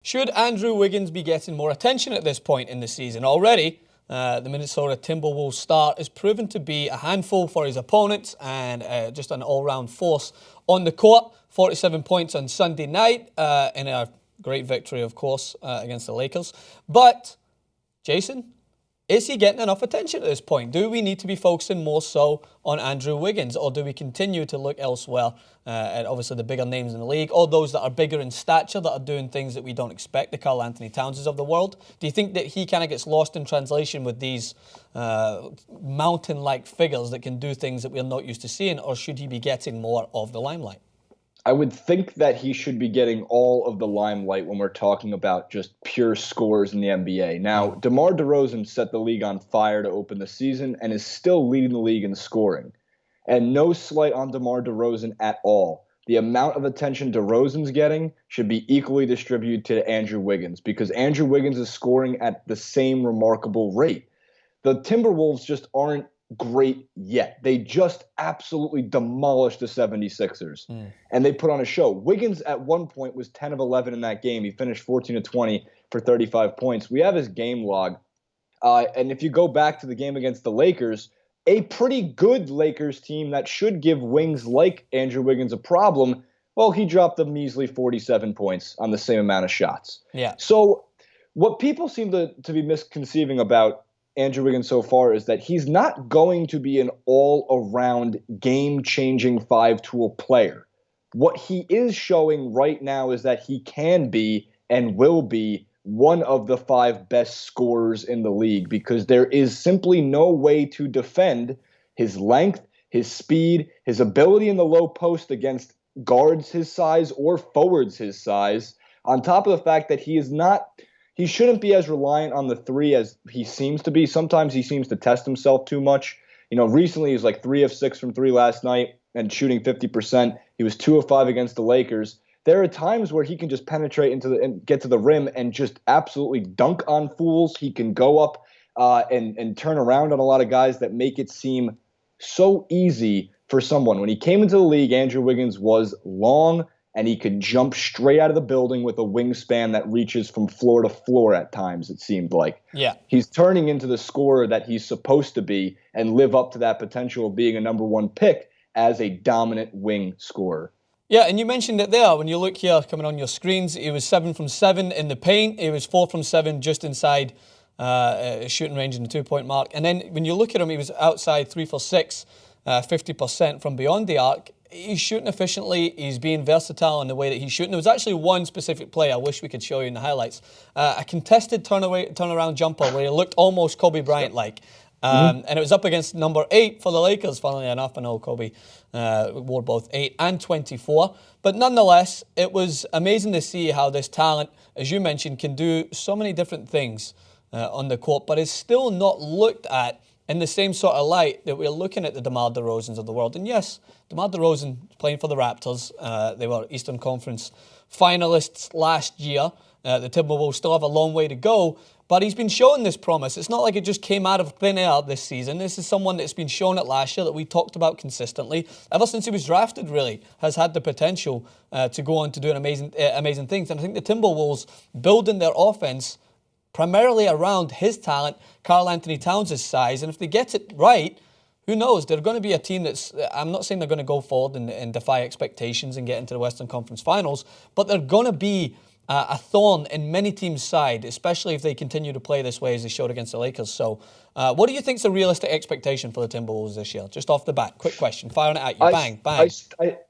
Should Andrew Wiggins be getting more attention at this point in the season? Already, the Minnesota Timberwolves start has proven to be a handful for his opponents and just an all-round force on the court. 47 points on Sunday night in a great victory, of course, against the Lakers. But, Jason, is he getting enough attention at this point? Do we need to be focusing more so on Andrew Wiggins, or do we continue to look elsewhere at obviously the bigger names in the league, or those that are bigger in stature that are doing things that we don't expect, the Karl Anthony Townses of the world? Do you think that he kind of gets lost in translation with these mountain-like figures that can do things that we're not used to seeing, or should he be getting more of the limelight? I would think that he should be getting all of the limelight when we're talking about just pure scores in the NBA. Now, DeMar DeRozan set the league on fire to open the season and is still leading the league in scoring. And no slight on DeMar DeRozan at all. The amount of attention DeRozan's getting should be equally distributed to Andrew Wiggins, because Andrew Wiggins is scoring at the same remarkable rate. The Timberwolves just aren't great yet. They just absolutely demolished the 76ers. And they put on a show. Wiggins at one point was 10 of 11 in that game. He finished 14 of 20 for 35 points. We have his game log. And if you go back to the game against the Lakers, a pretty good Lakers team that should give wings like Andrew Wiggins a problem, well, he dropped a measly 47 points on the same amount of shots. Yeah. So what people seem to be misconceiving about Andrew Wiggins so far is that he's not going to be an all-around game-changing five-tool player. What he is showing right now is that he can be and will be one of the five best scorers in the league, because there is simply no way to defend his length, his speed, his ability in the low post against guards his size or forwards his size, on top of the fact that he shouldn't be as reliant on the three as he seems to be. Sometimes he seems to test himself too much. Recently he was like 3 of 6 from 3 last night and shooting 50%. He was 2 of 5 against the Lakers. There are times where he can just penetrate and get to the rim and just absolutely dunk on fools. He can go up and turn around on a lot of guys that make it seem so easy for someone. When he came into the league, Andrew Wiggins was long, and he could jump straight out of the building with a wingspan that reaches from floor to floor at times, it seemed like. Yeah. He's turning into the scorer that he's supposed to be and live up to that potential of being a number one pick as a dominant wing scorer. Yeah, and you mentioned it there. When you look here coming on your screens, he was 7 from 7 in the paint. He was 4 from 7 just inside shooting range in the 2-point mark. And then when you look at him, he was outside 3 for 6, 50% from beyond the arc. He's shooting efficiently. He's being versatile in the way that he's shooting. There was actually one specific play I wish we could show you in the highlights. A contested turnaround jumper where he looked almost Kobe Bryant-like. And it was up against number 8 for the Lakers, funnily enough. I know Kobe wore both 8 and 24. But nonetheless, it was amazing to see how this talent, as you mentioned, can do so many different things on the court, but is still not looked at in the same sort of light that we're looking at the DeMar DeRozans of the world. And yes, DeMar DeRozan playing for the Raptors. They were Eastern Conference finalists last year. The Timberwolves still have a long way to go, but he's been showing this promise. It's not like it just came out of thin air this season. This is someone that's been shown it last year, that we talked about consistently. Ever since he was drafted, really, has had the potential to go on to do amazing things. And I think the Timberwolves building their offense primarily around his talent, Karl Anthony Towns' size. And if they get it right, who knows? They're going to be a team that's, I'm not saying they're going to go forward and defy expectations and get into the Western Conference Finals, but they're going to be a thorn in many teams' side, especially if they continue to play this way as they showed against the Lakers. So what do you think is a realistic expectation for the Timberwolves this year? Just off the bat, quick question, firing it at you, bang.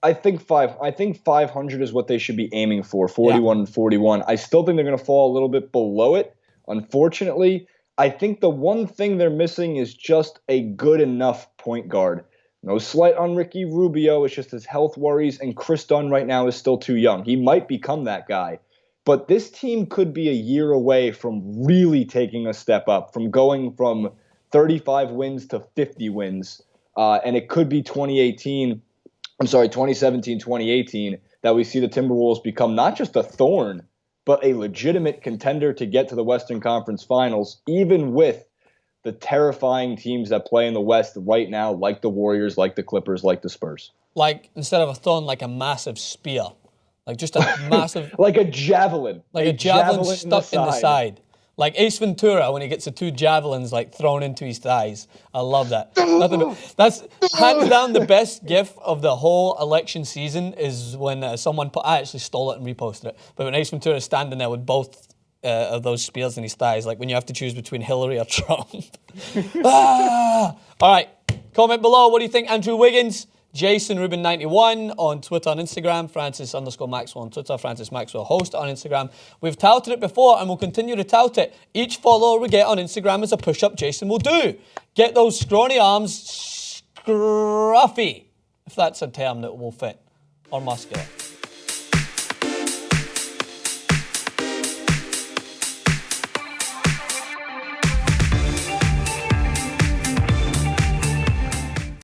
I think 500 is what they should be aiming for, 41 and 41. I still think they're going to fall a little bit below it. Unfortunately, I think the one thing they're missing is just a good enough point guard. No slight on Ricky Rubio. It's just his health worries, and Chris Dunn right now is still too young. He might become that guy. But this team could be a year away from really taking a step up, from going from 35 wins to 50 wins. And it could be 2017, 2018, that we see the Timberwolves become not just a thorn, but a legitimate contender to get to the Western Conference Finals, even with the terrifying teams that play in the West right now, like the Warriors, like the Clippers, like the Spurs. Like, instead of a thorn, like a massive spear. Like just a massive... like a javelin. Like a javelin stuck in the side. Like Ace Ventura when he gets the 2 javelins like thrown into his thighs. I love that. That's hands down the best gif of the whole election season is when someone I actually stole it and reposted it. But when Ace Ventura is standing there with both of those spears in his thighs, like when you have to choose between Hillary or Trump. All right, comment below. What do you think, Andrew Wiggins? Jason Rubin 91 on Twitter and Instagram. Francis_Maxwell on Twitter. Francis Maxwell host on Instagram. We've touted it before and we'll continue to tout it. Each follower we get on Instagram is a push-up Jason will do. Get those scrawny arms scruffy, if that's a term that will fit, or muscular.